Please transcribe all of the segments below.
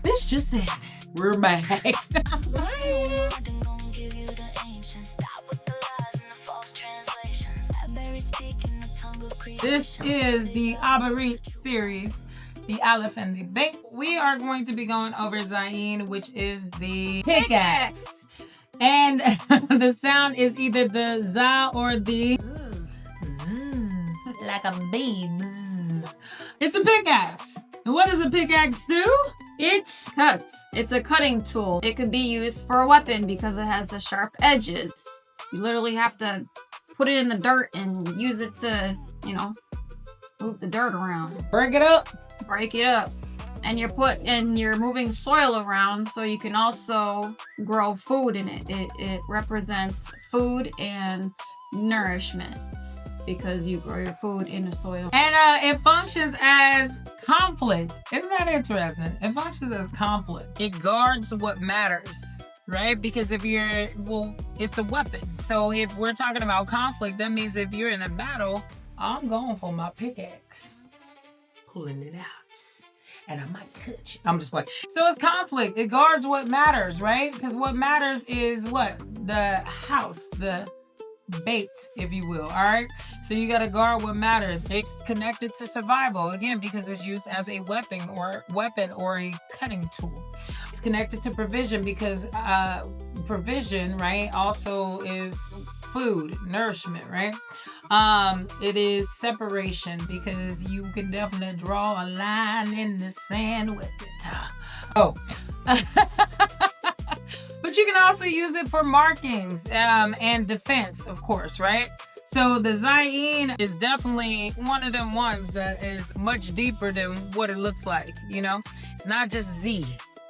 This just in. We're back. This is the Abaryt series, the Alaph and the Bayt. We are going to be going over Zayn, which is the pickaxe. And the sound is either the za or the like a babe. It's a pickaxe. And what does a pickaxe do? It cuts. It's a cutting tool. It could be used for a weapon because it has the sharp edges. You literally have to put it in the dirt and use it to, you know, move the dirt around. Break it up. Break it up. And you're moving soil around so you can also grow food in it. It represents food and nourishment because you grow your food in the soil. And it functions as conflict. Isn't that interesting? It functions as conflict. It guards what matters, right? Because if you're, well, it's a weapon. So if we're talking about conflict, that means if you're in a battle, I'm going for my pickaxe. Pulling it out. And I might cut you. I'm just like, so it's conflict. It guards what matters, right? Because what matters is what? The house, the Bayt, if you will, all right? So you got to guard what matters. It's connected to survival, again, because it's used as a weapon or a cutting tool. It's connected to provision because provision, right, also is food, nourishment, right? It is separation because you can definitely draw a line in the sand with it. Oh. But you can also use it for markings and defense, of course, right? So the Zayn is definitely one of them ones that is much deeper than what it looks like, you know? It's not just Z,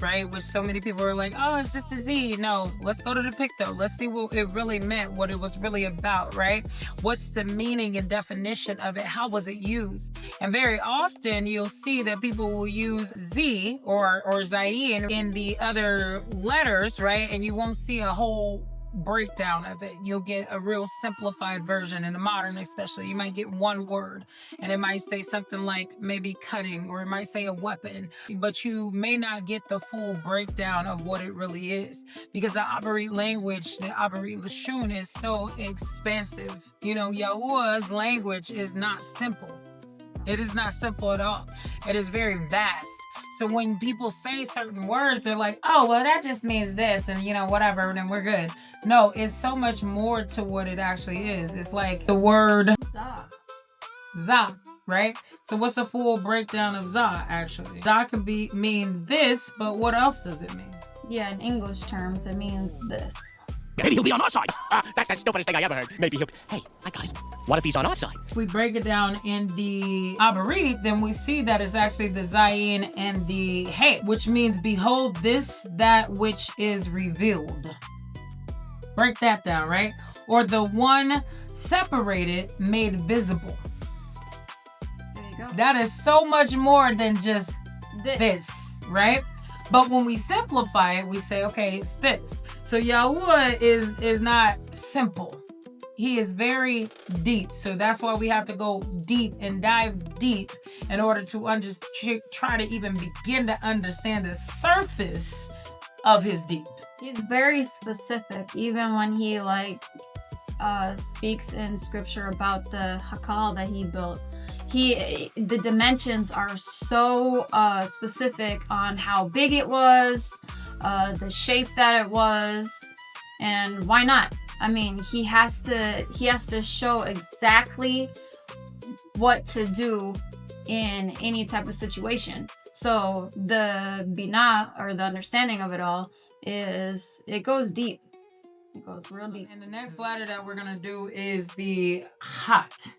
right? Which so many people are like, oh, it's just a Z. No, let's go to the picto. Let's see what it really meant, what it was really about, right? What's the meaning and definition of it? How was it used? And very often you'll see that people will use Z or Zayn in the other letters, right? And you won't see a whole breakdown of it. You'll get a real simplified version in the modern, especially. You might get one word and it might say something like maybe cutting, or it might say a weapon, but you may not get the full breakdown of what it really is because the Abaryt language, the Abaryt Lashon, is so expansive. You know, Yahuah's language is not simple. It is not simple at all. It is very vast. So when people say certain words, they're like, oh, well, that just means this and, you know, whatever, then we're good. No, it's so much more to what it actually is. It's like the word Za. Za, right? So what's the full breakdown of Za, actually? Za could mean this, but what else does it mean? Yeah, in English terms, it means this. Maybe he'll be on our side. That's the stupidest thing I ever heard. Maybe he'll... Hey, I got it. What if he's on our side? If we break it down in the Abaryt, then we see that it's actually the Zayn and the Hhat, which means behold this, that which is revealed. Break that down, right? Or the one separated, made visible. There you go. That is so much more than just this, right? But when we simplify it, we say, okay, it's this. So Yahuah is not simple. He is very deep. So that's why we have to go deep and dive deep in order to try to even begin to understand the surface of his deep. He's very specific, even when he speaks in scripture about the hakal that he built. The dimensions are so specific on how big it was, the shape that it was, and why not? I mean, he has to show exactly what to do in any type of situation. So the bina, or the understanding of it all, it goes deep. It goes real deep. And the next letter that we're gonna do is the Hhat.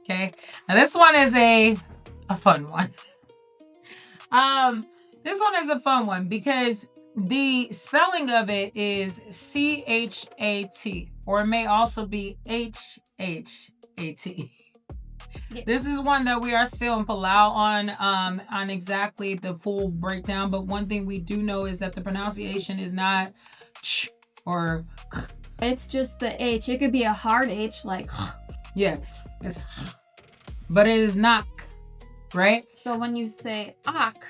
Okay, now this one is a fun one. This one is a fun one because the spelling of it is C-H-A-T, or it may also be H-H-A-T. Yeah. This is one that we are still in palal on exactly the full breakdown. But one thing we do know is that the pronunciation is not ch or k. It's just the H. It could be a hard H, like yeah, it's but it is not, right? So when you say ak,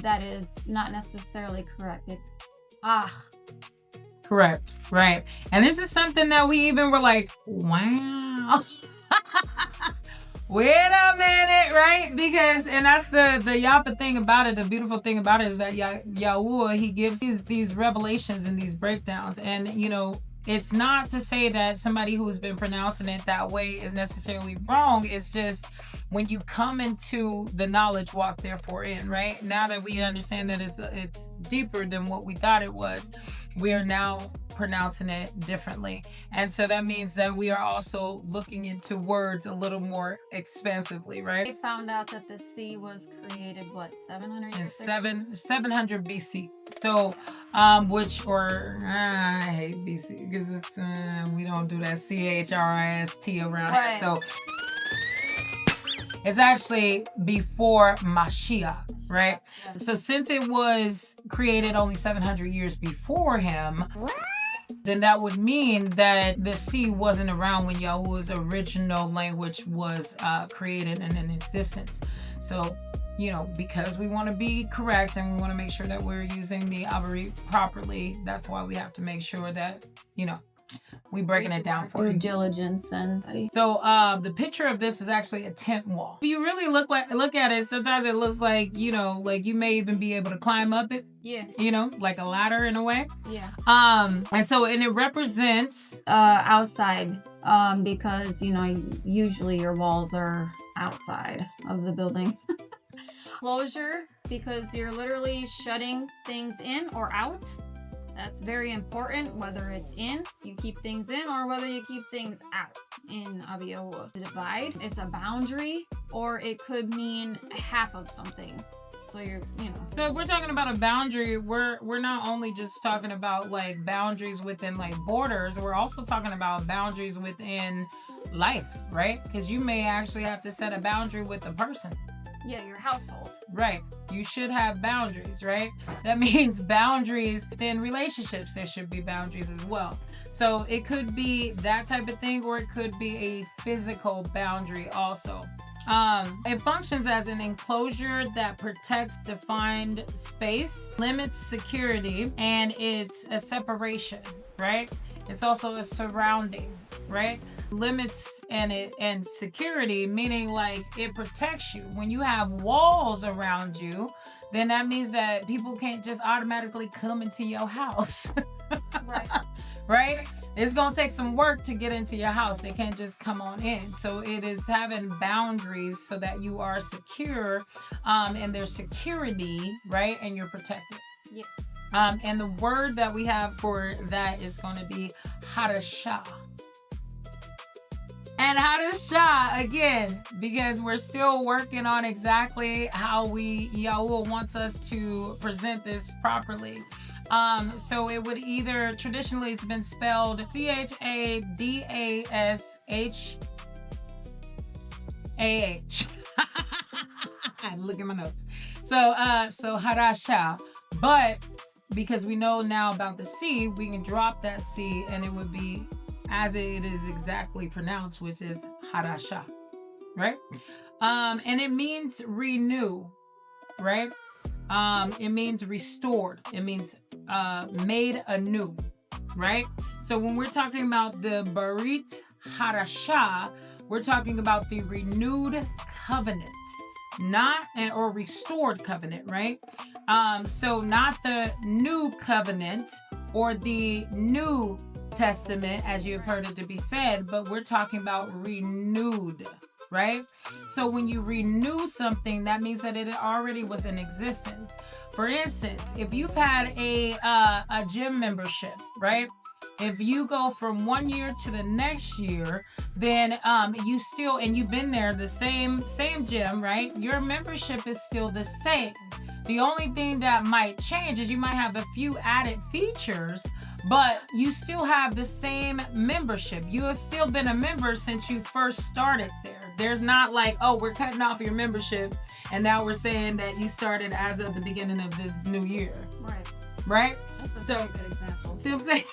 that is not necessarily correct. It's ah. Correct. Right. And this is something that we even were like, wow. Wait a minute, right? Because, and that's the Yapa thing about it, the beautiful thing about it is that Yahuah, he gives these revelations and these breakdowns. And, you know, it's not to say that somebody who's been pronouncing it that way is necessarily wrong. It's just when you come into the knowledge walk therefore in, right? Now that we understand that it's deeper than what we thought it was, we are now pronouncing it differently. And so that means that we are also looking into words a little more expansively, right? They found out that the sea was created, what, 700 years ago? 700 BC. So, I hate BC because it's, we don't do that CHRIST around Right. here. So, it's actually before Mashiach, right? Yeah. So since it was created only 700 years before him, then that would mean that the sea wasn't around when Yahuah's original language was created and in existence. So, you know, because we want to be correct and we want to make sure that we're using the Abaryt properly, that's why we have to make sure that, you know, we breaking it down for Due you. diligence and So the picture of this is actually a tent wall. If you really look at it, sometimes it looks like, you know, like you may even be able to climb up it. yeah, You know, like a ladder in a way. yeah. And it represents Outside, because you know usually your walls are outside of the building. Closure, because you're literally shutting things in or out. That's very important, whether it's in, you keep things in, or whether you keep things out in Yahuah. The divide is a boundary, or it could mean half of something. So you're, you know. So if we're talking about a boundary, we're not only just talking about like boundaries within like borders, we're also talking about boundaries within life, right? Because you may actually have to set a boundary with a person. Yeah, your household. Right. You should have boundaries, right? That means boundaries within relationships. There should be boundaries as well. So it could be that type of thing, or it could be a physical boundary also. It functions as an enclosure that protects defined space, limits security, and it's a separation, right? It's also a surrounding, right? Limits and security, meaning like it protects you. When you have walls around you, then that means that people can't just automatically come into your house. Right. Right? It's gonna take some work to get into your house. They can't just come on in. So it is having boundaries so that you are secure, and there's security, right? And you're protected. Yes. And the word that we have for that is going to be Atysha. And Atysha, again, because we're still working on exactly how Yahuah wants us to present this properly. So it would either, traditionally it's been spelled CHADASHAH. I had to look at my notes. So Atysha, but because we know now about the C, we can drop that C and it would be as it is exactly pronounced, which is Atysha, right? And it means renew, right? It means restored. It means made anew, right? So when we're talking about the Bayt Atysha, we're talking about the renewed covenant, or restored covenant, right? So not the new covenant or the New Testament, as you've heard it to be said, but we're talking about renewed, right? So when you renew something, that means that it already was in existence. For instance, if you've had a gym membership, right? If you go from 1 year to the next year, then you've been there, the same gym, right? Your membership is still the same. The only thing that might change is you might have a few added features, but you still have the same membership. You have still been a member since you first started there. There's not like, oh, we're cutting off your membership and now we're saying that you started as of the beginning of this new year. Right. Right? That's a So, very good example. see what I'm saying?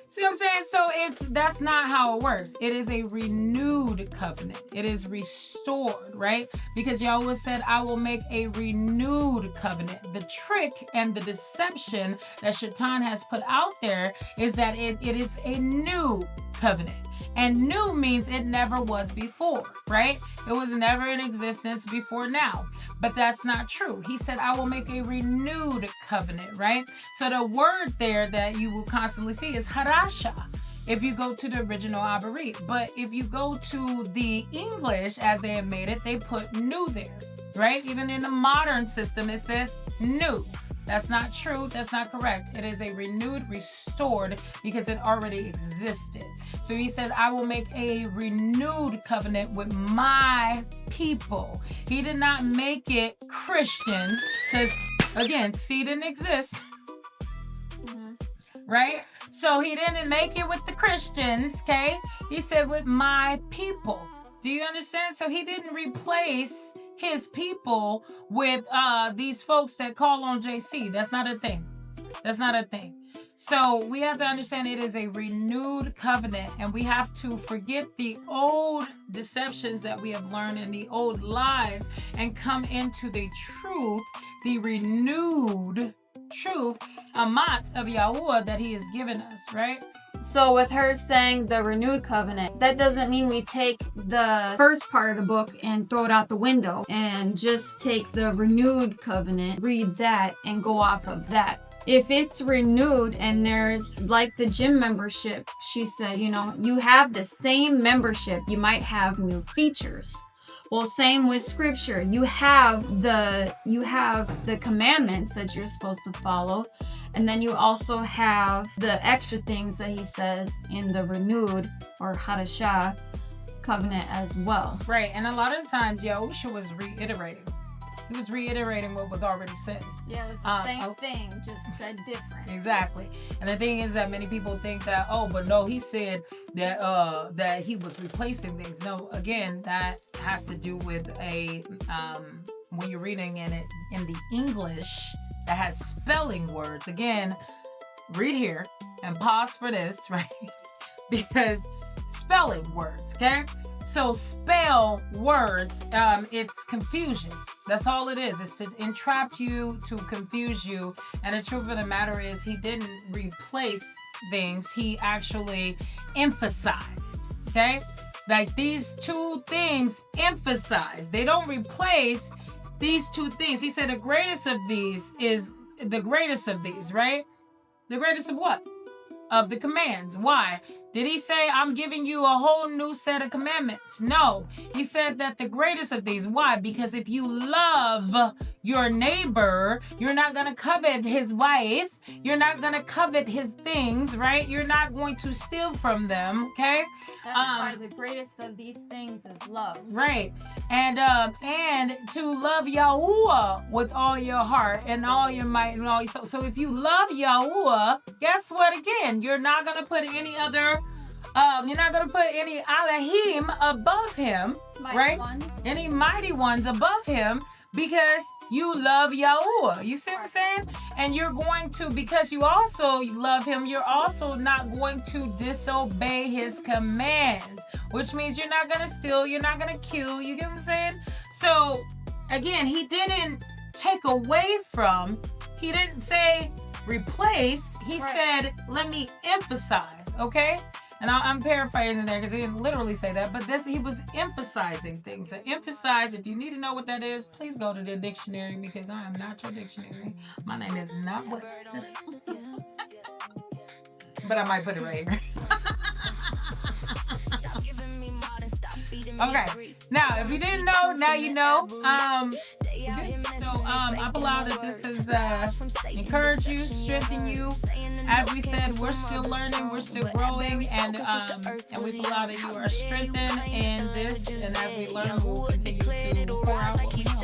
See what I'm saying? So that's not how it works. It is a renewed covenant. It is restored, right? Because Yahuah said, I will make a renewed covenant. The trick and the deception that Shaitan has put out there is that it is a new covenant. And new means it never was before, right? It was never in existence before now. But that's not true. He said, I will make a renewed covenant, right? So the word there that you will constantly see is harasha if you go to the original Abaryt. But if you go to the English, as they have made it, they put new there, right? Even in the modern system, it says new. That's not true. That's not correct. It is a renewed, restored, because it already existed. So he said, I will make a renewed covenant with my people. He did not make it Christians, because, again, seed didn't exist. Right? So he didn't make it with the Christians, okay? He said with my people. Do you understand? So he didn't replace his people with these folks that call on JC. That's not a thing. That's not a thing. So we have to understand it is a renewed covenant, and we have to forget the old deceptions that we have learned and the old lies and come into the truth, the renewed truth, amat of Yahuah that he has given us, right? So with her saying the renewed covenant, that doesn't mean we take the first part of the book and throw it out the window and just take the renewed covenant, read that, and go off of that. If it's renewed and there's like the gym membership, she said, you know, you have the same membership, you might have new features. Well, same with scripture. You have the commandments that you're supposed to follow. And then you also have the extra things that he says in the renewed or Hadashah covenant as well. Right. And a lot of times Yahusha was reiterating. He was reiterating what was already said. Yeah, it was the same thing, just said different. Exactly. And the thing is that many people think that, oh, but no, he said that that he was replacing things. No, again, that has to do with a when you're reading in it in the English that has spelling words. Again, read here and pause for this, right? Because spelling words, okay? So spell words, it's confusion. That's all it is. It's to entrap you, to confuse you. And the truth of the matter is he didn't replace things. He actually emphasized, okay? Like these two things emphasize. They don't replace these two things. He said the greatest of these is the greatest of these, right? The greatest of what? Of the commands. Why? Did he say, I'm giving you a whole new set of commandments? No. He said that the greatest of these. Why? Because if you love your neighbor, you're not going to covet his wife. You're not going to covet his things, right? You're not going to steal from them, okay? That's why the greatest of these things is love. Right. And to love Yahuah with all your heart and all your might and all your soul. So if you love Yahuah, guess what? Again, you're not going to put any other you're not going to put any Alahim above him, Mighty right? ones. Any mighty ones above him, because you love Yahuah. You see what I'm saying? And you're going to, because you also love him, you're also not going to disobey his commands, which means you're not going to steal, you're not going to kill. You get what I'm saying? So again, he didn't take away from, he didn't say replace, he said, let me emphasize, okay? And I'm paraphrasing there because he didn't literally say that, but he was emphasizing things. So emphasize, if you need to know what that is, please go to the dictionary, because I am not your dictionary. My name is not Webster. But I might put it right here. Okay. Now, if you didn't know, now you know. So I believe that this has encouraged you, strengthened you. As we said, we're still learning, we're still growing, and we believe that you are strengthened in this. And as we learn, we'll continue to pour out what we know.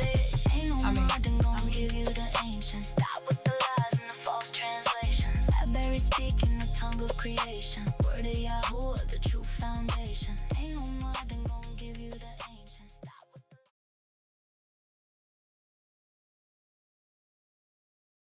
Stop with the lies and the false translations. Abary speaking the tongue of creation. Word of Yahuah, the true foundation. Ain't no more than gonna give you the